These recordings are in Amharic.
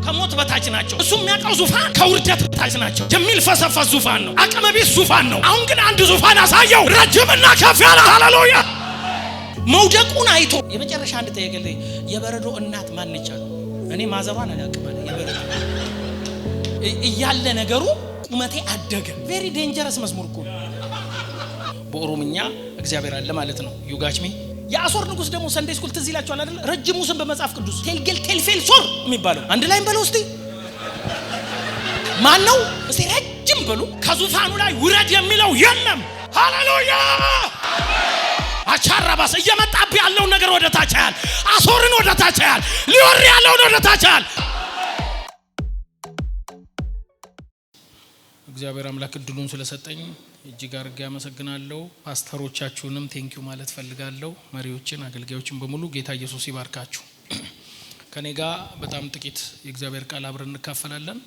ከሞት በታች ናቸው። እሱ የሚያውቀው ዙፋን ከውርደት በታች ናቸው። የሚልፈሰፈስ ዙፋን ነው። አቅመ ቢስ ዙፋን ነው። አሁን ግን አንድ ዙፋን አሳየው፣ ረጅምና ከፍ ያለ። ሃሌሉያ! መውደቁን አይቶ የመጨረሻ አንድ ተየገለ የበረዶ እናት ማን ነች አለ። እኔ ማዘሯን አላውቅም አለ። የበረዶ እያለ ነገሩ ቁመቴ አደገ። ቬሪ ዴንጀረስ መዝሙር እኮ በኦሮምኛ እግዚአብሔር አለ ማለት ነው። ዩጋችሚ የአሶር ንጉስ ደግሞ ሰንዴ ስኩል ትዝ ይላችኋል አይደል? ረጅሙ ስም በመጽሐፍ ቅዱስ ቴልጌል ቴልፌል ሶር የሚባለው አንድ ላይ በለው እስቲ ማን ነው? እስቲ ረጅም በሉ። ከዙፋኑ ላይ ውረድ የሚለው የለም። ሃሌሉያ! አቻራባስ እየመጣብህ ያለው ነገር ወደ ታች ያያል። አሶርን ወደ ታች ያያል። ሊወር ያለውን ወደ ታች ያያል። እግዚአብሔር አምላክ እድሉን ስለሰጠኝ እጅግ አድርጌ አመሰግናለሁ። ፓስተሮቻችሁንም ቴንኪው ማለት ፈልጋለሁ። መሪዎችን፣ አገልጋዮችን በሙሉ ጌታ ኢየሱስ ይባርካችሁ። ከኔ ጋር በጣም ጥቂት የእግዚአብሔር ቃል አብረን እንካፈላለን።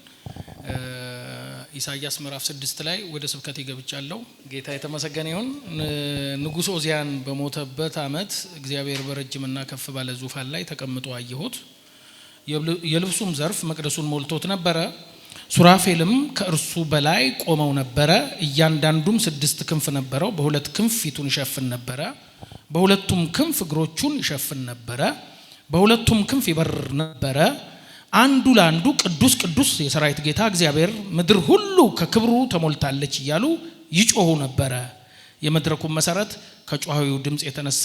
ኢሳይያስ ምዕራፍ 6 ላይ ወደ ስብከቴ ገብቻለሁ። ጌታ የተመሰገነ ይሁን። ንጉሥ ኦዚያን በሞተበት ዓመት እግዚአብሔር በረጅምና ከፍ ባለ ዙፋን ላይ ተቀምጦ አየሁት። የልብሱም ዘርፍ መቅደሱን ሞልቶት ነበረ። ሱራፌልም ከእርሱ በላይ ቆመው ነበረ። እያንዳንዱም 6 ክንፍ ነበረው። በሁለት ክንፍ ፊቱን ይሸፍን ነበረ፣ በሁለቱም ክንፍ እግሮቹን ይሸፍን ነበረ፣ በሁለቱም ክንፍ ይበር ነበረ። አንዱ ለአንዱ ቅዱስ ቅዱስ የሰራዊት ጌታ እግዚአብሔር፣ ምድር ሁሉ ከክብሩ ተሞልታለች እያሉ ይጮሁ ነበረ። የመድረኩም መሰረት ከጮሃዊው ድምፅ የተነሳ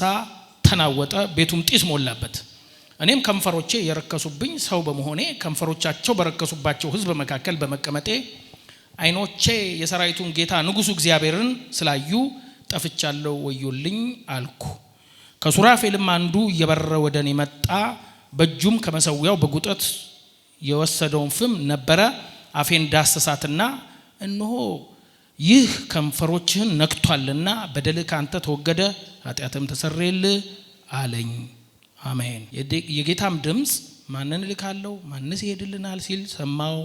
ተናወጠ፣ ቤቱም ጢስ ሞላበት። እኔም ከንፈሮቼ የረከሱብኝ ሰው በመሆኔ ከንፈሮቻቸው በረከሱባቸው ሕዝብ መካከል በመቀመጤ ዓይኖቼ የሰራዊቱን ጌታ ንጉሡ እግዚአብሔርን ስላዩ ጠፍቻለሁ፣ ወዮልኝ አልኩ። ከሱራፌልም አንዱ እየበረረ ወደ እኔ መጣ። በእጁም ከመሰዊያው በጉጠት የወሰደውን ፍም ነበረ። አፌን ዳሰሳትና እነሆ ይህ ከንፈሮችህን ነክቷልና በደልህ ካንተ ተወገደ፣ ኃጢአትም ተሰረየልህ አለኝ። አሜን። የጌታም ድምፅ ማንን እልካለሁ ማንስ ይሄድልናል ሲል ሰማው።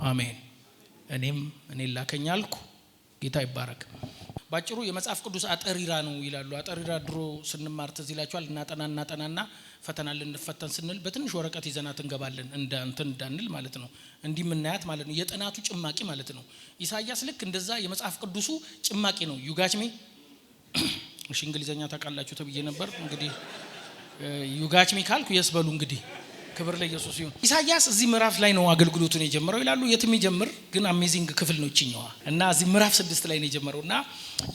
አሜን። እኔም እኔን ላከኝ አልኩ። ጌታ ይባረክ። ባጭሩ የመጽሐፍ ቅዱስ አጠሪራ ነው ይላሉ። አጠሪራ ድሮ ስንማር ትዝ ይላችኋል። እናጠናና ፈተና ልንፈተን ስንል በትንሽ ወረቀት ይዘናት እንገባለን፣ እንዳንል ማለት ነው። እንዲህ ምናያት ማለት ነው። የጥናቱ ጭማቂ ማለት ነው። ኢሳይያስ ልክ እንደዛ የመጽሐፍ ቅዱሱ ጭማቂ ነው። ዩጋችሚ እሺ፣ እንግሊዘኛ ታውቃላችሁ ተብዬ ነበር። እንግዲህ ዩጋችሚ ካልኩ የስበሉ እንግዲህ ክብር ለኢየሱስ ይሁን። ኢሳይያስ እዚህ ምዕራፍ ላይ ነው አገልግሎቱን የጀመረው ይላሉ። የትም ይጀምር ግን አሜዚንግ ክፍል ነው እቺኛዋ እና እዚህ ምዕራፍ 6 ላይ ነው የጀመረውና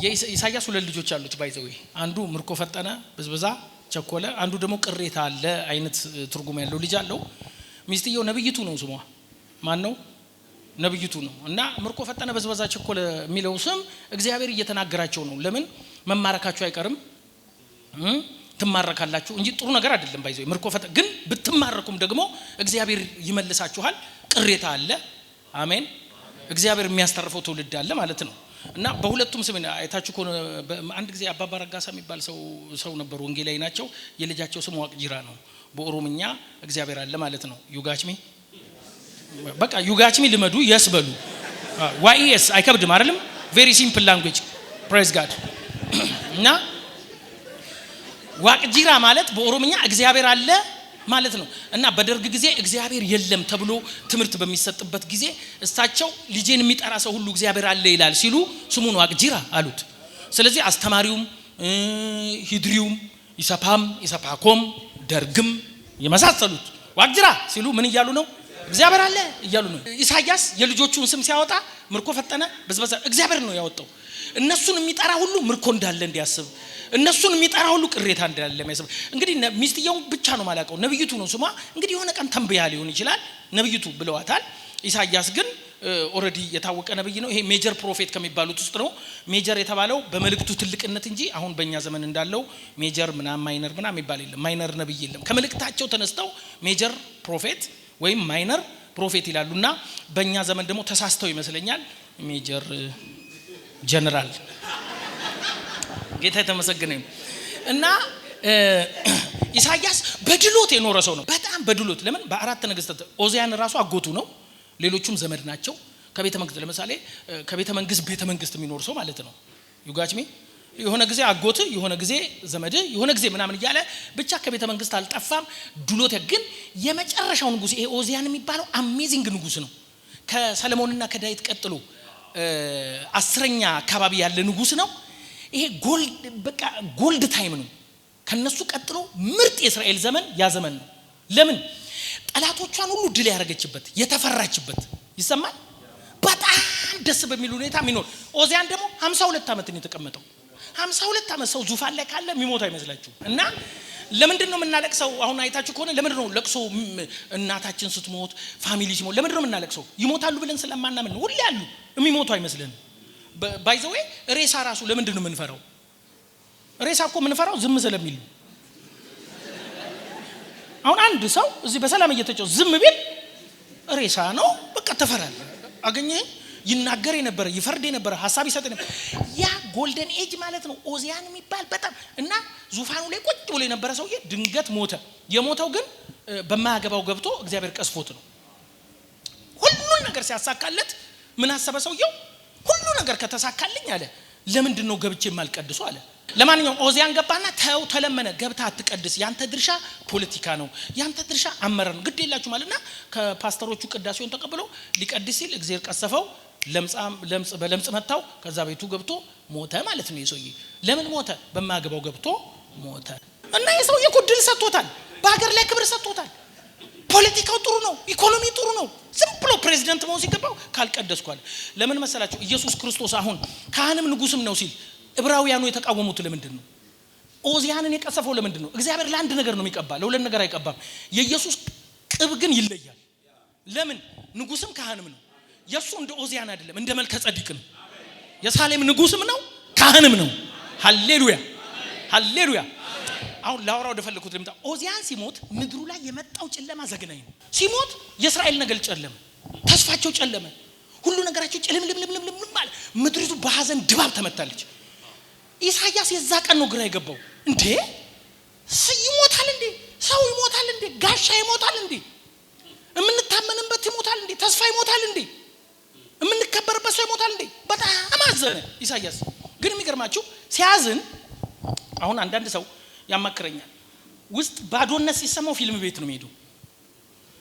የኢሳይያስ 2 ልጆች አሉት ባይዘው። አንዱ ምርኮ ፈጠነ በዝበዛ ቸኮለ፣ አንዱ ደግሞ ቅሬታ አለ አይነት ትርጉም ያለው ልጅ አለው። ሚስትየው ነብይቱ ነው ስሟ። ማን ነው? ነብይቱ ነው። እና ምርኮ ፈጠነ በዝበዛ ቸኮለ የሚለው ስም እግዚአብሔር እየተናገራቸው ነው። ለምን መማረካችሁ አይቀርም ትማረካላችሁ እንጂ ጥሩ ነገር አይደለም ባይዘው። ምርኮ ፈጠነ ግን ብትማረኩም ደግሞ እግዚአብሔር ይመልሳችኋል። ቅሬታ አለ። አሜን። እግዚአብሔር የሚያስተርፈው ትውልድ አለ ማለት ነው። እና በሁለቱም ስም አይታችሁ ኮነ። አንድ ጊዜ አባባ ረጋሳ የሚባል ሰው ነበሩ፣ ወንጌላዊ ናቸው። የልጃቸው ስም ዋቅጂራ ነው። በኦሮምኛ እግዚአብሔር አለ ማለት ነው። ዩጋችሚ በቃ ዩጋችሚ ልመዱ የስበሉ ዋይኤስ አይከብድም አይደለም። ቬሪ ሲምፕል ላንጉዌጅ ፕሬዝ ጋድ። እና ዋቅጂራ ማለት በኦሮምኛ እግዚአብሔር አለ ማለት ነው። እና በደርግ ጊዜ እግዚአብሔር የለም ተብሎ ትምህርት በሚሰጥበት ጊዜ እሳቸው ልጄን የሚጠራ ሰው ሁሉ እግዚአብሔር አለ ይላል ሲሉ ስሙን ዋቅጂራ አሉት። ስለዚህ አስተማሪውም ሂድሪውም ኢሰፓኮም ደርግም የመሳሰሉት ዋቅጂራ ሲሉ ምን እያሉ ነው? እግዚአብሔር አለ እያሉ ነው። ኢሳይያስ የልጆቹን ስም ሲያወጣ ምርኮ ፈጠነ በዝበዛ እግዚአብሔር ነው ያወጣው። እነሱን የሚጠራ ሁሉ ምርኮ እንዳለ እንዲያስብ፣ እነሱን የሚጠራ ሁሉ ቅሬታ እንዳለ የሚያስብ። እንግዲህ ሚስትየው ብቻ ነው ማላቀው፣ ነብይቱ ነው ስሟ። እንግዲህ የሆነ ቀን ተንበያ ሊሆን ይችላል ነብይቱ ብለዋታል። ኢሳይያስ ግን ኦሬዲ የታወቀ ነብይ ነው። ይሄ ሜጀር ፕሮፌት ከሚባሉት ውስጥ ነው። ሜጀር የተባለው በመልእክቱ ትልቅነት እንጂ አሁን በእኛ ዘመን እንዳለው ሜጀር ማይነር የሚባል የለም። ማይነር ነብይ የለም። ከመልእክታቸው ተነስተው ሜጀር ፕሮፌት ወይም ማይነር ፕሮፌት ይላሉና በእኛ ዘመን ደግሞ ተሳስተው ይመስለኛል ሜጀር ጀነራል። ጌታ የተመሰገነ ይሁን። እና ኢሳይያስ በድሎት የኖረ ሰው ነው። በጣም በድሎት። ለምን? በአራት ነገስታት ኦዚያን ራሱ አጎቱ ነው፣ ሌሎቹም ዘመድ ናቸው። ከቤተ መንግስት ለምሳሌ ከቤተ መንግስት ቤተ መንግስት የሚኖር ሰው ማለት ነው። ዩጋችሚ የሆነ ጊዜ አጎት የሆነ ጊዜ ዘመድ የሆነ ጊዜ ምናምን ይያለ ብቻ ከቤተ መንግስት አልጠፋም። ዱሎት ግን የመጨረሻው ንጉስ ይሄ ኦዚያን የሚባለው አሜዚንግ ንጉስ ነው። ከሰለሞንና ከዳዊት ቀጥሎ 10ኛ አካባቢ ያለ ንጉስ ነው። ይሄ ጎልድ ታይም ነው። ከነሱ ቀጥሎ ምርጥ የእስራኤል ዘመን ያ ዘመን ነው። ለምን? ጠላቶቿን ሁሉ ድል ያረጋችበት የተፈራችበት ይሰማል። በጣም ደስ በሚል ሁኔታ የሚኖር ኦዚያን ደግሞ 52 አመት ነው የተቀመጠው። 52 አመት ሰው ዙፋን ላይ ካለ የሚሞት አይመስላችሁ? እና ለምንድን ነው የምናለቅሰው? አሁን አይታችሁ ከሆነ ለምንድን ነው ለቅሶ? እናታችን ስትሞት ፋሚሊ ሲሞት ለምንድን ነው የምናለቅሰው? ይሞታሉ ብለን ስለማናምን ነው። ሁሉ ያሉ የሚሞቱ አይመስልንም። ባይ ዘ ዌይ ሬሳ ራሱ ለምንድን ነው የምንፈራው? ሬሳ እኮ የምንፈራው ዝም ስለሚል። አሁን አንድ ሰው እዚህ በሰላም እየተጨው ዝም ቢል ሬሳ ነው በቃ ተፈራለህ። አገኘህ? ይናገር የነበረ ይፈርድ የነበረ ሐሳብ ይሰጥ ነበር። ያ ጎልደን ኤጅ ማለት ነው ኦዚያን የሚባል በጣም እና ዙፋኑ ላይ ቁጭ ብሎ የነበረ ሰውዬ ድንገት ሞተ። የሞተው ግን በማያገባው ገብቶ እግዚአብሔር ቀስፎት ነው። ሁሉ ነገር ሲያሳካለት ምን አሰበ ሰውየው? ሁሉ ነገር ከተሳካልኝ አለ ለምንድን ነው ገብቼ የማልቀድሱ አለ። ለማንኛውም ኦዚያን ገባና ተለመነ። ገብታ አትቀድስ፣ ያንተ ድርሻ ፖለቲካ ነው፣ ያንተ ድርሻ አመራር ነው፣ ግድ የላችሁ ማለትና ከፓስተሮቹ ቅዳሴውን ተቀብሎ ሊቀድስ ሲል እግዚአብሔር ቀሰፈው። ለምጽ መታው። ከዛ ቤቱ ገብቶ ሞተ ማለት ነው። የሰውዬ ለምን ሞተ? በማያገባው ገብቶ ሞተ። እና የሰውዬ እኮ ድል ሰጥቶታል፣ በሀገር ላይ ክብር ሰጥቶታል። ፖለቲካው ጥሩ ነው፣ ኢኮኖሚ ጥሩ ነው። ዝም ብሎ ፕሬዚደንት መሆን ሲገባው ካልቀደስኳል። ለምን መሰላችሁ? ኢየሱስ ክርስቶስ አሁን ካህንም ንጉስም ነው ሲል ዕብራውያኑ የተቃወሙት ለምንድን ነው? ኦዚያንን የቀሰፈው ለምንድን ነው? እግዚአብሔር ለአንድ ነገር ነው የሚቀባ፣ ለሁለት ነገር አይቀባም። የኢየሱስ ቅብ ግን ይለያል። ለምን? ንጉስም ካህንም ነው። የሱ እንደ ኦዚያን አይደለም፣ እንደ መልከ ጸዲቅ ነው። የሳሌም ንጉስም ነው ካህንም ነው። ሃሌሉያ ሃሌሉያ። አሁን ላውራው ደፈልኩት ልምጣ። ኦዚያን ሲሞት ምድሩ ላይ የመጣው ጨለማ ዘግናኝ ነው። ሲሞት የእስራኤል ነገር ጨለመ፣ ተስፋቸው ጨለመ፣ ሁሉ ነገራቸው ጨለምልምልምልም ማለት ምድሪቱ በሐዘን ድባብ ተመታለች። ኢሳይያስ የዛ ቀን ነው ግራ የገባው። እንዴ ይሞታል እንዴ? ሰው ይሞታል እንዴ? ጋሻ ይሞታል እንዴ? እምንታመንበት ይሞታል እንዴ? ተስፋ ይሞታል እንዴ? እምንከበርበት ሰው ይሞታል እንዴ? በጣም አዘነ ኢሳይያስ። ግን የሚገርማችሁ ሲያዝን አሁን አንዳንድ ሰው ያማክረኛል። ውስጥ ባዶነት ሲሰማው ፊልም ቤት ነው የሚሄደው።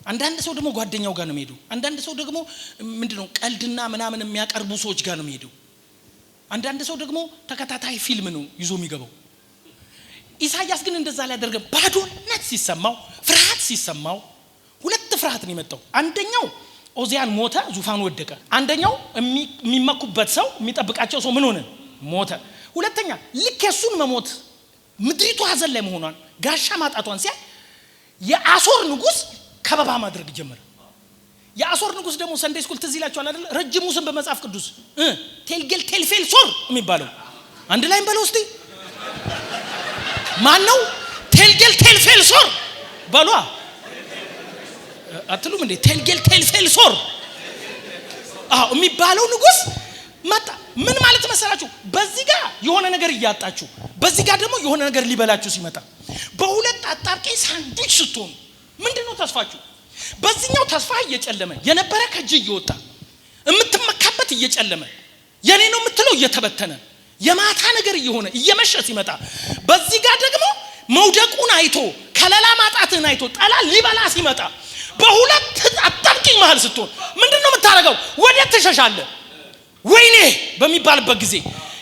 አንዳንድ ሰው ደግሞ ጓደኛው ጋር ነው የሚሄደው። አንዳንድ ሰው ደግሞ ምንድነው ቀልድና ምናምን የሚያቀርቡ ሰዎች ጋር ነው የሚሄደው። አንዳንድ ሰው ደግሞ ተከታታይ ፊልም ነው ይዞ የሚገባው። ኢሳይያስ ግን እንደዛ ላይ አደረገ። ባዶነት ሲሰማው፣ ፍርሃት ሲሰማው፣ ሁለት ፍርሃት ነው የመጣው። አንደኛው ኦዚያን ሞተ፣ ዙፋኑ ወደቀ። አንደኛው የሚመኩበት ሰው የሚጠብቃቸው ሰው ምን ሆነ? ሞተ። ሁለተኛ ልክ የሱን መሞት ምድሪቱ ሐዘን ላይ መሆኗን ጋሻ ማጣቷን ሲያ የአሶር ንጉስ ከበባ ማድረግ ጀመረ። የአሶር ንጉስ ደግሞ ሰንደይ ስኩል ትዝ ይላችኋል አይደል? ረጅሙ ስም በመጽሐፍ ቅዱስ ቴልጌል ቴልፌልሶር የሚባለው አንድ ላይ እንበለው እስቲ። ማን ነው? ቴልጌል ቴልፌልሶር በሏ። አትሉም እንዴ? ቴልጌል ቴልፌልሶር የሚባለው ንጉስ መጣ። ምን ማለት መሰላችሁ? በዚህ ጋር የሆነ ነገር እያጣችሁ፣ በዚህ ጋር ደግሞ የሆነ ነገር ሊበላችሁ ሲመጣ በሁለት አጣብቂኝ ሳንድዊች ስትሆኑ ምንድነው ተስፋችሁ? በዚህኛው ተስፋ እየጨለመ የነበረ ከእጅ እየወጣ የምትመካበት እየጨለመ የኔ ነው የምትለው እየተበተነ የማታ ነገር እየሆነ እየመሸ ሲመጣ፣ በዚህ ጋር ደግሞ መውደቁን አይቶ ከለላ ማጣትን አይቶ ጠላት ሊበላ ሲመጣ በሁለት አጣብቂኝ መሃል ስትሆን ምንድነው የምታረገው? ወዴት ትሸሻለህ? ወይኔ በሚባልበት ጊዜ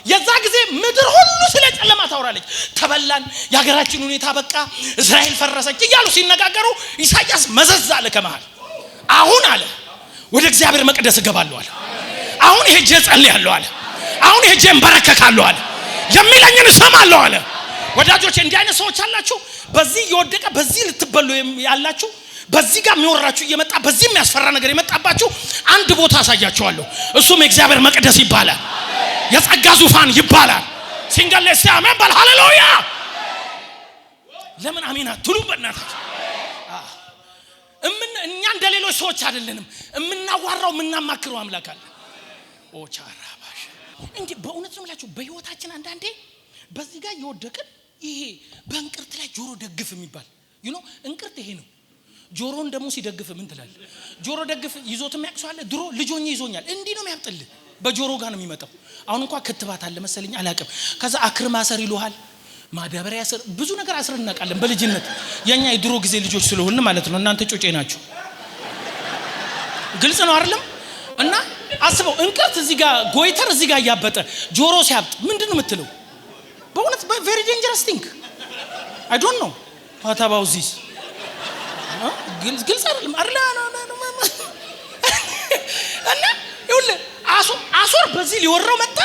የዛ ጊዜ ምድር ሁሉ ስለ ጨለማ ታወራለች። ተበላን፣ የሀገራችን ሁኔታ በቃ፣ እስራኤል ፈረሰች እያሉ ሲነጋገሩ ኢሳይያስ መዘዝ አለ ከመሃል። አሁን አለ ወደ እግዚአብሔር መቅደስ እገባለሁ አለ። አሁን ሄጄ እጸልያለሁ አለ። አሁን ሄጄ እንበረከካለሁ አለ። የሚለኝን እሰማለሁ አለ። ወዳጆች እንዲህ አይነት ሰዎች አላችሁ። በዚህ እየወደቀ በዚህ ልትበሉ ያላችሁ፣ በዚህ ጋር የሚወራችሁ እየመጣ በዚህ የሚያስፈራ ነገር የመጣባችሁ አንድ ቦታ አሳያችኋለሁ። እሱም የእግዚአብሔር መቅደስ ይባላል። የጸጋ ዙፋን ይባላል። ሲንገል ለሲ አሜን ባል ሃሌሉያ። ለምን አሜን አትሉም? በእናታችሁ እኛ እንደሌሎች ሰዎች አይደለንም። የምናዋራው የምናማክረው አምላክ አለ። ኦቻራባሽ እንዴ በእውነት ነው የምላችሁ። በህይወታችን አንዳንዴ በዚህ ጋር እየወደቅን ይሄ በእንቅርት ላይ ጆሮ ደግፍ የሚባል እንቅርት ይሄ ነው። ጆሮን ደግሞ ሲደግፍ ምን ትላለህ? ጆሮ ደግፍ ይዞት የሚያቅሰው አለ። ድሮ ልጆኝ ይዞኛል እንዲህ ነው የሚያብጥልህ። በጆሮ ጋር ነው የሚመጣው። አሁን እንኳን ክትባት አለ መሰለኝ አላውቅም። ከዛ አክርማሰር ይሉሃል ማዳበሪያ ስር ብዙ ነገር አስረን እናውቃለን በልጅነት የኛ የድሮ ጊዜ ልጆች ስለሆነ ማለት ነው። እናንተ ጮጬ ናችሁ ግልጽ ነው አይደለም? እና አስበው እንቅርት እዚህ ጋር ጎይተር እዚህ ጋር ያበጠ ጆሮ ሲያብጥ ምንድነው የምትለው? በእውነት very dangerous thing. I don't know what about this ግልጽ አይደለም አይደል? እና ይኸውልህ አሶር በዚህ ሊወራው መጣ፣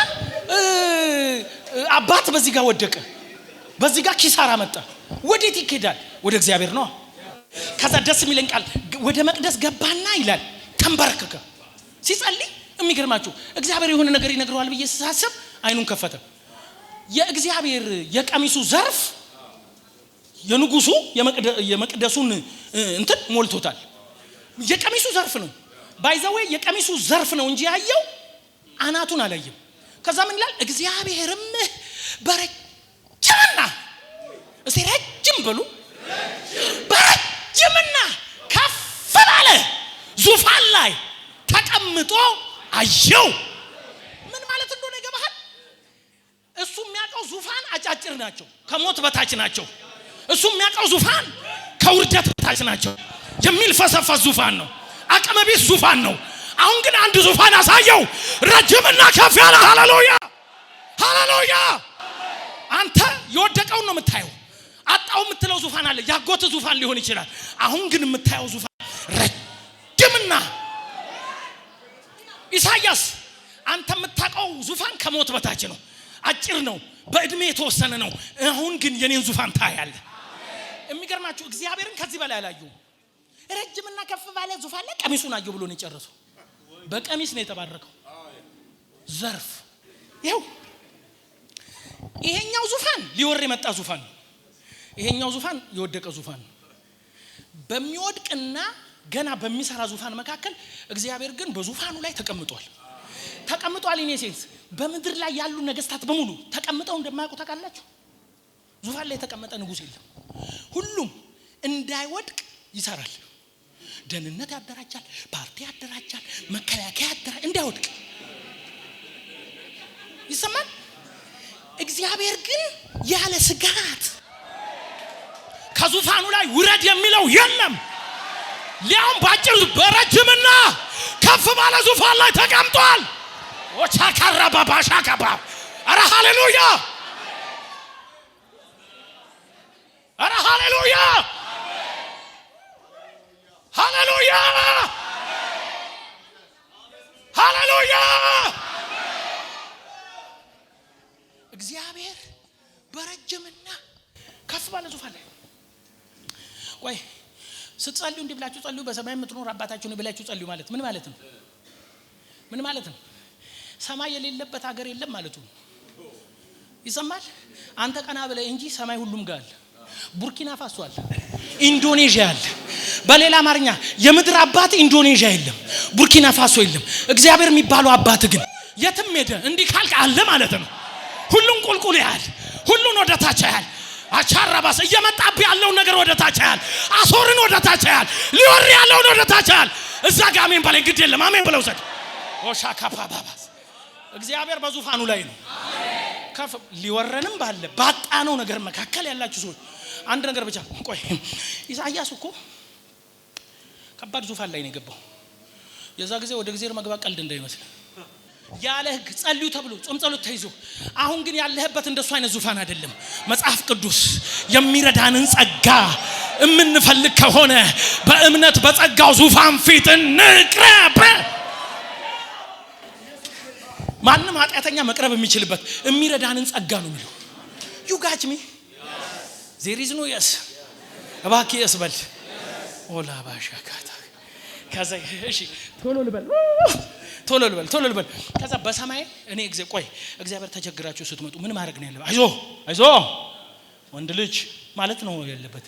አባት በዚህ ጋር ወደቀ፣ በዚህ ጋር ኪሳራ መጣ። ወዴት ይኬዳል? ወደ እግዚአብሔር ነው። ከዛ ደስ የሚለን ቃል ወደ መቅደስ ገባና ይላል ተንበረከከ ሲጸልይ። የሚገርማችሁ እግዚአብሔር የሆነ ነገር ይነግረዋል ብዬ ሳስብ አይኑን ከፈተ። የእግዚአብሔር የቀሚሱ ዘርፍ የንጉሱ የመቅደሱን እንትን ሞልቶታል። የቀሚሱ ዘርፍ ነው ባይዘው የቀሚሱ ዘርፍ ነው እንጂ ያየው አናቱን አላየም። ከዛ ምን ይላል? እግዚአብሔርም በረጅምና እስቲ ረጅም በሉ በረጅምና ከፍ ባለ ዙፋን ላይ ተቀምጦ አየው። ምን ማለት እንደሆነ ይገባሃል? እሱ የሚያውቀው ዙፋን አጫጭር ናቸው፣ ከሞት በታች ናቸው። እሱ የሚያውቀው ዙፋን ከውርደት በታች ናቸው። የሚልፈሰፈስ ዙፋን ነው፣ አቅመቢስ ዙፋን ነው። አሁን ግን አንድ ዙፋን አሳየው፣ ረጅምና ከፍ ያለ። ሃሌሉያ ሃሌሉያ። አንተ የወደቀው ነው የምታየው፣ አጣው የምትለው ዙፋን አለ፣ ያጎተ ዙፋን ሊሆን ይችላል። አሁን ግን የምታየው ዙፋን ረጅምና ኢሳይያስ አንተ የምታውቀው ዙፋን ከሞት በታች ነው፣ አጭር ነው፣ በእድሜ የተወሰነ ነው። አሁን ግን የኔን ዙፋን ታያለህ። የሚገርማችሁ እግዚአብሔርን ከዚህ በላይ አላየው። ረጅምና ከፍ ባለ ዙፋን ላይ ቀሚሱን አየው ብሎ ነው የጨረሰው። በቀሚስ ነው የተባረከው ዘርፍ። ይሄኛው ዙፋን ሊወር የመጣ ዙፋን ነው። ይሄኛው ዙፋን የወደቀ ዙፋን ነው። በሚወድቅና ገና በሚሰራ ዙፋን መካከል እግዚአብሔር ግን በዙፋኑ ላይ ተቀምጧል። ኢኔ ሴንስ በምድር ላይ ያሉ ነገስታት በሙሉ ተቀምጠው እንደማያውቁ ታውቃላችሁ። ዙፋን ላይ የተቀመጠ ንጉስ የለም። ሁሉም እንዳይወድቅ ይሰራል። ደህንነት ያደራጃል፣ ፓርቲ ያደራጃል፣ መከላከያ ያደራጃል እንዳይወድቅ ይሰማል። እግዚአብሔር ግን ያለ ስጋት ከዙፋኑ ላይ ውረድ የሚለው የለም። ሊያም ባጭር በረጅምና ከፍ ባለ ዙፋን ላይ ተቀምጧል። ወቻካራ ባባሻካባ አረ ሃሌሉያ አረ ሃሌሉያ ሃሌሉያ ሃሌሉያ። እግዚአብሔር በረጅምና ከፍ ባለ ዙፋን ላይ ቆይ ስትጸልዩ እንዲህ ብላችሁ ጸልዩ፣ በሰማይ የምትኖር አባታችሁ ነው ብላችሁ ጸልዩ ማለት ምን ማለት ነው? ምን ማለት ነው? ሰማይ የሌለበት ሀገር የለም ማለት ነው። ይሰማል? አንተ ቀና ብለህ እንጂ ሰማይ ሁሉም ጋር አለ። ቡርኪና ፋሶ አለ፣ ኢንዶኔዥያ አለ። በሌላ አማርኛ የምድር አባት ኢንዶኔዥያ የለም፣ ቡርኪና ፋሶ የለም። እግዚአብሔር የሚባለው አባት ግን የትም ሄደ እንዲህ ካልክ አለ ማለት ነው። ሁሉን ቁልቁል ያያል፣ ሁሉን ወደ ታች ያያል። አቻራባስ እየመጣብ ያለው ነገር ወደ ታች ያያል። አሶርን ወደ ታች ያያል፣ ሊወር ያለውን ወደ ታች ያያል። እዛ ጋር አሜን በለኝ፣ ግድ የለም አሜን ብለው ሰድ ኦሻካፓባባስ እግዚአብሔር በዙፋኑ ላይ ነው። ከፍ ሊወረንም ባጣነው ነገር መካከል ያላችሁ ሰዎች አንድ ነገር ብቻ ቆይ። ኢሳይያስ እኮ ከባድ ዙፋን ላይ ነው የገባው። የዛ ጊዜ ወደ እግዚአብሔር መግባት ቀልድ እንዳይመስል ያለ ህግ ጸልዩ ተብሎ ጾም ጸሎት ተይዞ፣ አሁን ግን ያለህበት እንደሱ አይነት ዙፋን አይደለም። መጽሐፍ ቅዱስ የሚረዳንን ጸጋ የምንፈልግ ከሆነ በእምነት በጸጋው ዙፋን ፊት እንቅረብ። ማንም ኃጢአተኛ መቅረብ የሚችልበት የሚረዳንን ጸጋ ነው የሚለው። you got me there is no yes እባክህ yes በል ኦላ ባሻካታ። ከዛ እሺ ቶሎ ልበል። ከዛ በሰማይ እኔ እግዚአብሔር ተቸግራችሁ ስትመጡ ምን ማድረግ ነው ያለበት? አይዞ ወንድ ልጅ ማለት ነው ያለበት።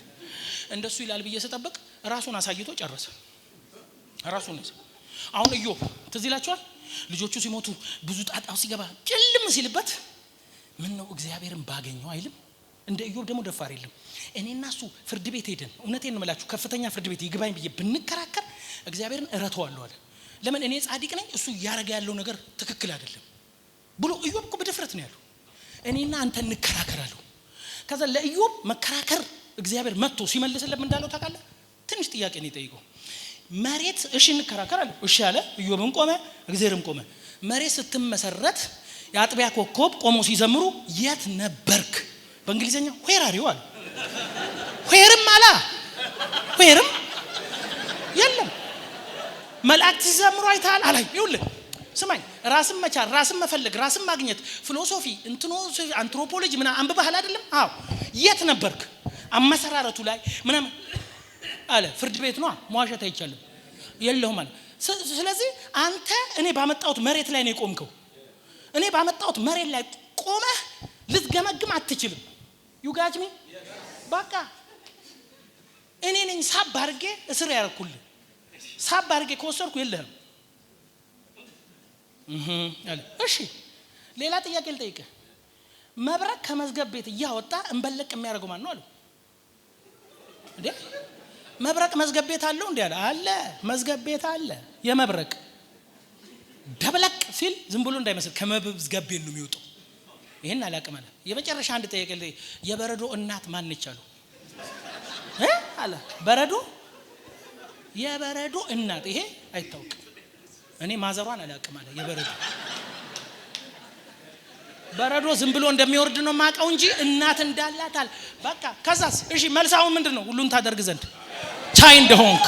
እንደሱ ይላል ብዬ ስጠብቅ ራሱን አሳይቶ ጨረሰ። ራሱን አሁን ኢዮብ ትዝ ይላችኋል? ልጆቹ ሲሞቱ ብዙ ጣጣው ሲገባ ጭልም ሲልበት ምን ነው እግዚአብሔርን ባገኘው አይልም። እንደ ኢዮብ ደግሞ ደፋር የለም። እኔና እሱ ፍርድ ቤት ሄደን እውነቴን ነው የምላችሁ ከፍተኛ ፍርድ ቤት ይግባኝ ብዬ ብንከራከር እግዚአብሔርን እረተዋለሁ አለ። ለምን እኔ ጻድቅ ነኝ እሱ ያረጋ ያለው ነገር ትክክል አይደለም ብሎ ኢዮብ እኮ በድፍረት ነው ያለው። እኔና አንተ እንከራከራለሁ። ከዛ ለኢዮብ መከራከር እግዚአብሔር መጥቶ ሲመልስለት ምን እንዳለው ታውቃለህ? ትንሽ ጥያቄ ነው የጠየቀው። መሬት እሺ እንከራከራለሁ እሺ አለ። ኢዮብም ቆመ፣ እግዚአብሔርም ቆመ። መሬት ስትመሰረት የአጥቢያ ኮከብ ቆመው ሲዘምሩ የት ነበርክ? በእንግሊዘኛ where are you አለ። whereም አላ whereም የለም። መላእክት ሲዘምሩ አይተሃል አላይ። ይኸውልህ ስማኝ፣ ራስን መቻል፣ ራስን መፈለግ፣ ራስን ማግኘት ፊሎሶፊ አንትሮፖሎጂ ምና አንብበሃል አይደለም? አዎ። የት ነበርክ? አመሰራረቱ ላይ ምናም አለ። ፍርድ ቤት ነው መዋሸት አይቻልም። የለህም አለ። ስለዚህ አንተ እኔ ባመጣሁት መሬት ላይ ነው የቆምከው። እኔ ባመጣሁት መሬት ላይ ቆመህ ልትገመግም አትችልም። you got me? በቃ እኔ ነኝ ሳብ አድርጌ እስር ያረኩልህ። ሳብ አድርጌ ከወሰድኩ የለህም አለ። እሺ ሌላ ጥያቄ ልጠይቅህ። መብረቅ ከመዝገብ ቤት እያወጣ እንበለቅ የሚያደርገው ማን ነው አለ። እንዴ መብረቅ መዝገብ ቤት አለው እንዴ አለ። አለ መዝገብ ቤት አለ። የመብረቅ ደብለቅ ሲል ዝም ብሎ እንዳይመስል ከመዝገብ ቤት ነው የሚወጣው። ይሄን አላቀም አለ። የመጨረሻ አንድ ጥያቄ ልጠይቅ። የበረዶ እናት ማን ነች አሉ አለ። በረዶ የበረዶ እናት ይሄ አይታወቅም። እኔ ማዘሯን አላቀም አለ። የበረዶ በረዶ ዝም ብሎ እንደሚወርድ ነው ማቀው እንጂ እናት እንዳላት አለ። በቃ ከዛስ እሺ መልሳው ምንድነው? ሁሉን ታደርግ ዘንድ ቻይ እንደሆንክ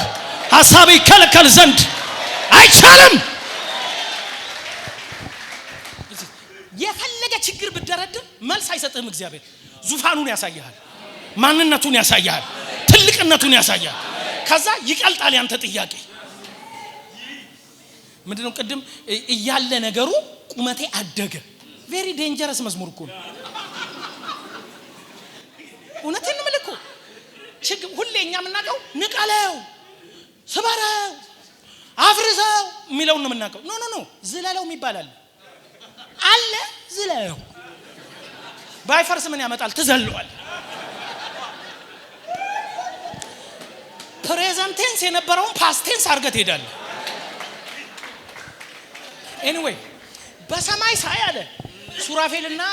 ሐሳብ ይከለከል ዘንድ አይቻልም። የፈለገ ችግር ብትደረድር መልስ አይሰጥህም እግዚአብሔር። ዙፋኑን ያሳያል፣ ማንነቱን ያሳያል፣ ትልቅነቱን ያሳያል። ከዛ ይቀልጣል ያንተ ጥያቄ ምንድነው? ቅድም እያለ ነገሩ ቁመቴ አደገ። ቬሪ ዴንጀረስ መዝሙር እኮ ነው። እውነቴን ነው የምልህ እኮ ችግር ሁሌ እኛ የምናውቀው ንቀለው፣ ስበረው፣ አፍርሰው የሚለውን ነው የምናውቀው። ኖ ኖ ኖ ዝለለው የሚባል አለ። ዝለለው ባይፈርስ ምን ያመጣል? ትዘለዋል። ፕሬዘንት ቴንስ የነበረውን ፓስት ቴንስ አድርገህ ትሄዳለህ። ኤኒዌይ በሰማይ ሳይ አለ ሱራፌልና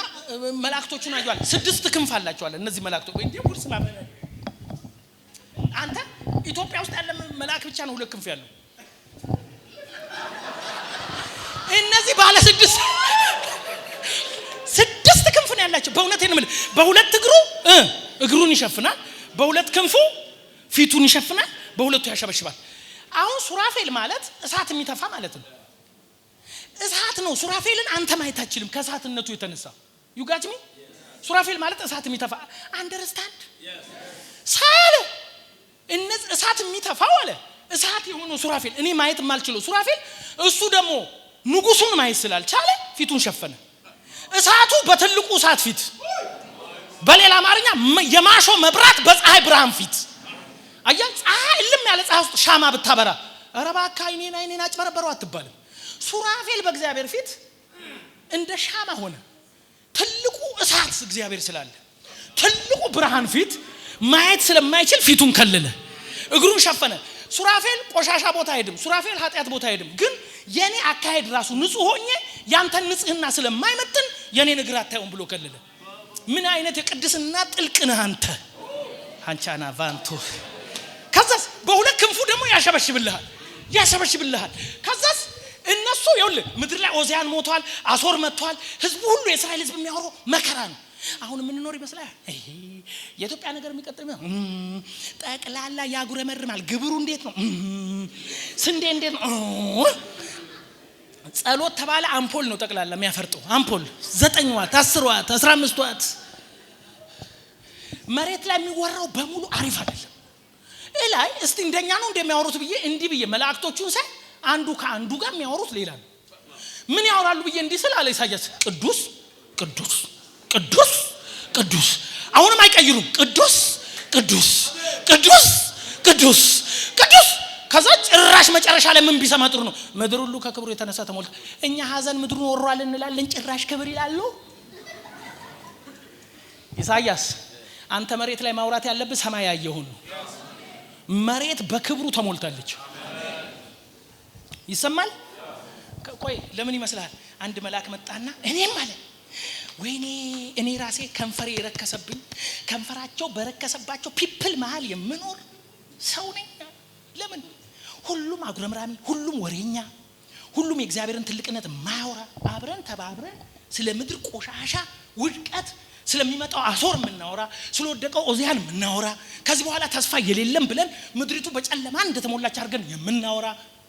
መላእክቶቹን አዩአል። 6 ክንፍ አላቸው አለ። እነዚህ መላእክቶች እንዴ ጉርስ ማበለ አንተ ኢትዮጵያ ውስጥ ያለ መላእክት ብቻ ነው 2 ክንፍ ያለው። እነዚህ ባለ 6 ክንፍ ነው ያላቸው። በእውነቴን ነው የምልህ። በሁለት እግሩን ይሸፍናል፣ በሁለት ክንፉ ፊቱን ይሸፍናል፣ በሁለቱ ያሸበሽባል። አሁን ሱራፌል ማለት እሳት የሚተፋ ማለት ነው። እሳት ነው። ሱራፌልን አንተ ማየት አትችልም ከእሳትነቱ የተነሳ። you got me? ሱራፌል ማለት እሳት የሚተፋ አንደርስታንድ ሳለ እነዚህ እሳት የሚተፋው አለ እሳት የሆነው ሱራፌል እኔ ማየት የማልችለው ሱራፌል እሱ ደግሞ ንጉሱን ማየት ስላልቻለ ፊቱን ሸፈነ። እሳቱ በትልቁ እሳት ፊት፣ በሌላ አማርኛ የማሾ መብራት በፀሐይ ብርሃን ፊት አያ ፀሐይ እልም ያለ ፀሐይ ውስጥ ሻማ ብታበራ ኧረ እባክህ አይኔን አጭበረበረው አትባልም። ሱራፌል በእግዚአብሔር ፊት እንደ ሻማ ሆነ። ትልቁ እሳት እግዚአብሔር ስላለ ትልቁ ብርሃን ፊት ማየት ስለማይችል ፊቱን ከለለ፣ እግሩን ሸፈነ። ሱራፌል ቆሻሻ ቦታ አይሄድም፣ ሱራፌል ኃጢያት ቦታ አይሄድም። ግን የኔ አካሄድ ራሱ ንጹህ ሆኜ ያንተን ንጽህና ስለማይመጥን የኔን እግር አታዩም ብሎ ከለለ። ምን አይነት የቅድስና ጥልቅ ነህ አንተ አንቻና ቫንቶ። ከዛስ በሁለት ክንፉ ደግሞ ያሸበሽብልሃል። ከዛስ እነሱ ይኸውልህ ምድር ላይ ኦዚያን ሞቷል፣ አሶር መጥቷል። ህዝቡ ሁሉ የእስራኤል ህዝብ የሚያወራው መከራ ነው። አሁን ምን ኖር ይመስላል? የኢትዮጵያ ነገር የሚቀጥል ነው። ጠቅላላ ያጉረመርማል። ግብሩ እንዴት ነው? ስንዴ እንዴት ነው? ጸሎት ተባለ አምፖል ነው ጠቅላላ የሚያፈርጠው አምፖል 9 ዋት 10 ዋት 15 ዋት። መሬት ላይ የሚወራው በሙሉ አሪፍ አይደለም። እላይ እስቲ እንደኛ ነው እንደሚያወሩት ብዬ እንዲህ ብዬ መላእክቶቹን ሳይ አንዱ ከአንዱ ጋር የሚያወሩት ሌላ ነው። ምን ያወራሉ ብዬ እንዲህ ስለ አለ ኢሳይያስ ቅዱስ ቅዱስ ቅዱስ ቅዱስ። አሁንም አይቀይሩም። ቅዱስ ቅዱስ ቅዱስ ቅዱስ ቅዱስ። ከዛ ጭራሽ መጨረሻ ላይ ምን ቢሰማ ጥሩ ነው? ምድር ሁሉ ከክብሩ የተነሳ ተሞልታ። እኛ ሐዘን ምድሩን ወሯል እንላለን፣ ጭራሽ ክብር ይላሉ። ኢሳይያስ አንተ መሬት ላይ ማውራት ያለብህ ሰማይ ያየውን ነው። መሬት በክብሩ ተሞልታለች። ይሰማል? ቆይ ለምን ይመስላል? አንድ መልአክ መጣና እኔም አለ ወይኔ እኔ ራሴ ከንፈሬ የረከሰብኝ ከንፈራቸው በረከሰባቸው ፒፕል መሃል የምኖር ሰው ነኝ። ለምን ሁሉም አጉረምራሚ፣ ሁሉም ወሬኛ፣ ሁሉም የእግዚአብሔርን ትልቅነት ማያወራ፣ አብረን ተባብረን ስለ ምድር ቆሻሻ ውድቀት ስለሚመጣው አሶር ምናወራ፣ ስለወደቀው ኦዚያን ምናወራ፣ ከዚህ በኋላ ተስፋ የሌለም ብለን ምድሪቱ በጨለማ እንደተሞላች አድርገን የምናወራ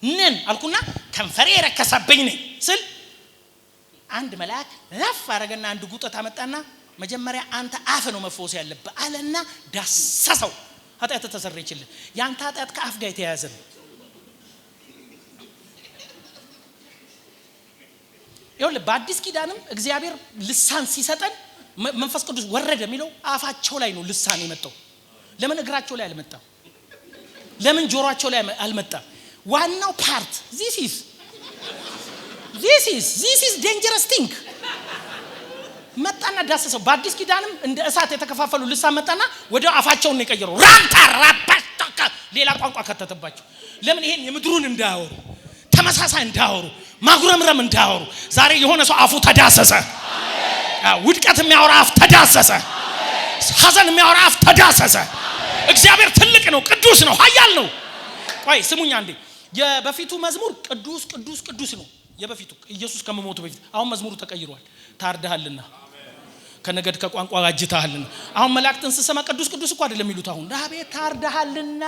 ነን አልኩና ከንፈሬ የረከሰብኝ ነኝ ስል አንድ መልአክ ለፍ አረገና አንድ ጉጠት አመጣና መጀመሪያ አንተ አፍ ነው መፈወስ ያለበት አለና ዳሰሰው። ኃጢአት ተሰረየችልህ። ያንተ ኃጢአት ከአፍ ጋር የተያያዘ ነው። ይኸውልህ በአዲስ ኪዳንም እግዚአብሔር ልሳን ሲሰጠን መንፈስ ቅዱስ ወረደ የሚለው አፋቸው ላይ ነው ልሳን የመጣው። ለምን እግራቸው ላይ አልመጣም? ለምን ጆሮአቸው ላይ አልመጣም? ዋናው ፓርት this is dangerous thing መጣና ዳሰሰው። በአዲስ ኪዳንም እንደ እሳት የተከፋፈሉ ልሳን መጣና ወዲያው አፋቸውን ነው የቀየረው። ራንታ ራባስታካ ሌላ ቋንቋ ከተተባቸው። ለምን ይሄን የምድሩን እንዳያወሩ፣ ተመሳሳይ እንዳያወሩ፣ ማጉረምረም እንዳያወሩ። ዛሬ የሆነ ሰው አፉ ተዳሰሰ። ውድቀት የሚያወራ አፍ ተዳሰሰ። ሐዘን የሚያወራ አፍ ተዳሰሰ። እግዚአብሔር ትልቅ ነው፣ ቅዱስ ነው፣ ኃያል ነው። ቆይ ስሙኝ አንዴ። የበፊቱ መዝሙር ቅዱስ ቅዱስ ቅዱስ ነው። የበፊቱ ኢየሱስ ከመሞቱ በፊት። አሁን መዝሙሩ ተቀይሯል። ታርደሃልና ከነገድ ከቋንቋ ጋጅተሃልና። አሁን መላእክትን ሲሰማ ቅዱስ ቅዱስ እኮ አይደለም የሚሉት። አሁን ዳቤት ታርደሃልና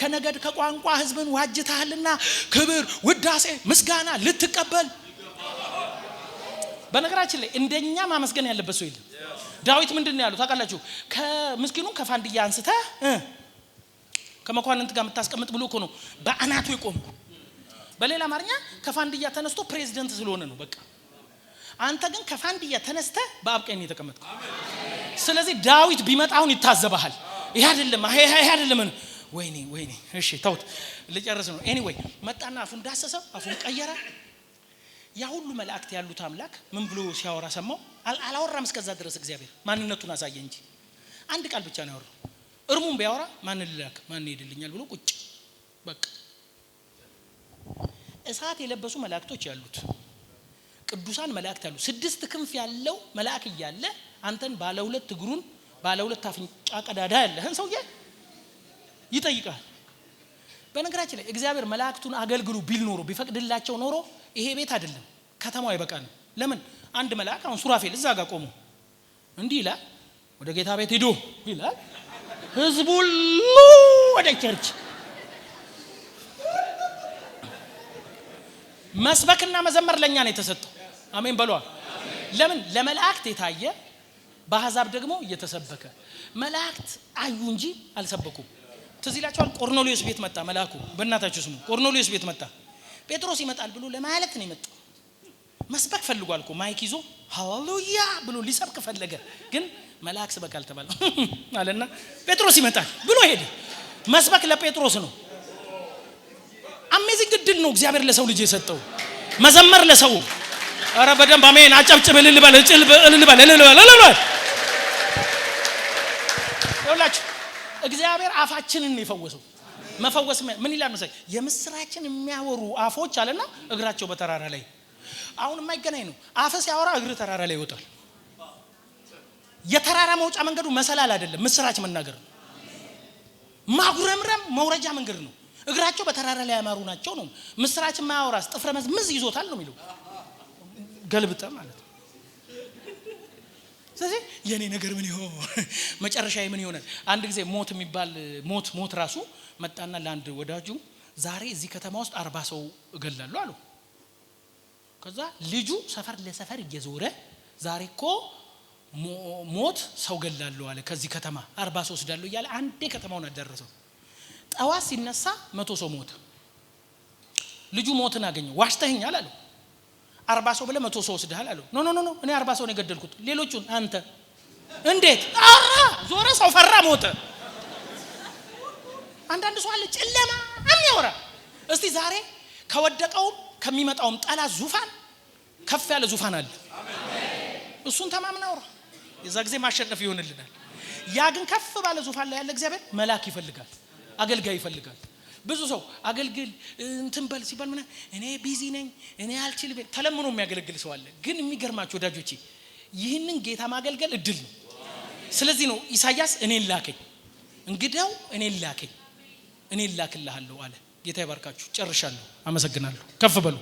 ከነገድ ከቋንቋ ህዝብን ዋጅተሃልና ክብር ውዳሴ ምስጋና ልትቀበል። በነገራችን ላይ እንደኛ ማመስገን ያለበት ሰው የለም። ዳዊት ምንድነው ያለው ታውቃላችሁ? ከምስኪኑ ከፋንድያ አንስተ ከመኳንንት ጋር የምታስቀምጥ ብሎ እኮ ነው በአናቱ ይቆም። በሌላ አማርኛ ከፋንድያ ተነስቶ ፕሬዝዳንት ስለሆነ ነው በቃ። አንተ ግን ከፋንድያ ተነስተ በአብ ቀኝ የተቀመጥከው። ስለዚህ ዳዊት ቢመጣውን ይታዘባል። ይሄ አይደለም ወይኔ እሺ ተውት ልጨርስ ነው። ኤኒዌይ መጣና አፉን ዳሰሰው፣ አፉን ቀየረ። ያ ሁሉ መላእክት ያሉት አምላክ ምን ብሎ ሲያወራ ሰማው? አላወራም እስከዛ ድረስ። እግዚአብሔር ማንነቱን አሳየ እንጂ አንድ ቃል ብቻ ነው ያወራው። እርሙን ቢያወራ ማን ልላክ ማን ይሄድልኛል ብሎ ቁጭ በቃ። እሳት የለበሱ መላእክቶች ያሉት ቅዱሳን መላእክት ያሉ 6 ክንፍ ያለው መልአክ እያለ አንተን ባለ 2 እግሩን ባለ 2 አፍንጫ ቀዳዳ ያለህን ሰውዬ ይጠይቃል። በነገራችን ላይ እግዚአብሔር መላእክቱን አገልግሉ ቢል ኖሮ ቢፈቅድላቸው ኖሮ ይሄ ቤት አይደለም ከተማው አይበቃንም። ለምን አንድ መልአክ አሁን ሱራፌል እዛ ጋር ቆሞ እንዲህ ይላል፣ ወደ ጌታ ቤት ሄዶ ይላል፣ ህዝቡ ሁሉ ወደ ቸርች። መስበክና መዘመር ለኛ ነው የተሰጠው። አሜን በሏ። ለምን ለመላእክት የታየ በአሕዛብ ደግሞ እየተሰበከ። መላእክት አዩ እንጂ አልሰበኩም። ትዝ ይላችኋል? ቆርኔሌዎስ ቤት መጣ መልአኩ። በእናታችሁ ስሙ። ቆርኔሌዎስ ቤት መጣ። ጴጥሮስ ይመጣል ብሎ ለማለት ነው የመጣው። መስበክ ፈልጓል እኮ ማይክ ይዞ ሃሌሉያ ብሎ ሊሰብክ ፈለገ። ግን መልአክ ስበክ አልተባለ አለና ጴጥሮስ ይመጣል ብሎ ሄደ። መስበክ ለጴጥሮስ ነው። አሜዚንግ ድል ነው እግዚአብሔር ለሰው ልጅ የሰጠው። መዘመር ለሰው አረ በደንብ አሜን አጨብጭብ እልል በል ይኸውላችሁ እግዚአብሔር አፋችንን ነው የፈወሰው። መፈወስ ምን ይላል መሰለኝ? የምስራችን የሚያወሩ አፎች አለና እግራቸው በተራራ ላይ። አሁን የማይገናኝ ነው። አፍ ሲያወራ እግር ተራራ ላይ ይወጣል። የተራራ መውጫ መንገዱ መሰላል አይደለም፣ ምስራች መናገር ነው። ማጉረምረም መውረጃ መንገድ ነው። እግራቸው በተራራ ላይ ያማሩ ናቸው ነው። ምስራች ማያወራስ ጥፍረ መዝምዝ ይዞታል ነው የሚለው። ገልብጠ ማለት ነው። ስለዚህ የኔ ነገር ምን ይሆን መጨረሻዬ ምን ይሆናል? አንድ ጊዜ ሞት የሚባል ሞት ራሱ መጣና ለአንድ ወዳጁ ዛሬ እዚህ ከተማ ውስጥ 40 ሰው እገላለሁ አለው። ከዛ ልጁ ሰፈር ለሰፈር እየዞረ ዛሬ እኮ ሞት ሰው ገላለሁ አለ። ከዚህ ከተማ 40 ሰው ወስዳለሁ እያለ አንዴ ከተማውን አደረሰው። ጠዋት ሲነሳ 100 ሰው ሞተ። ልጁ ሞትን አገኘ። ዋሽተኸኛል አለው። 40 ሰው ብለ 100 ሰው ወስደሃል አለው። ኖ እኔ 40 ሰው ነው የገደልኩት። ሌሎቹን አንተ እንዴት ዞረ? ሰው ፈራ ሞተ። አንዳንድ ሰው አለ ጨለማ የሚያወራ። እስቲ ዛሬ ከወደቀው ከሚመጣውም ጠላት ዙፋን ከፍ ያለ ዙፋን አለ። እሱን ተማምነው የዛ ጊዜ ማሸነፍ ይሆንልናል። ያ ግን ከፍ ባለ ዙፋን ላይ ያለ እግዚአብሔር መልአክ ይፈልጋል፣ አገልጋይ ይፈልጋል። ብዙ ሰው አገልግል እንትን በል ሲባል ምን እኔ ቢዚ ነኝ እኔ አልችልም ተለምኖ የሚያገለግል ሰው አለ። ግን የሚገርማችሁ ወዳጆቼ ይህንን ጌታ ማገልገል እድል ነው። ስለዚህ ነው ኢሳይያስ እኔን ላከኝ እንግዲያው እኔን ላከኝ እኔን ላክልሃለሁ አለ። ጌታ ይባርካችሁ። ጨርሻለሁ። አመሰግናለሁ። ከፍ በሉ።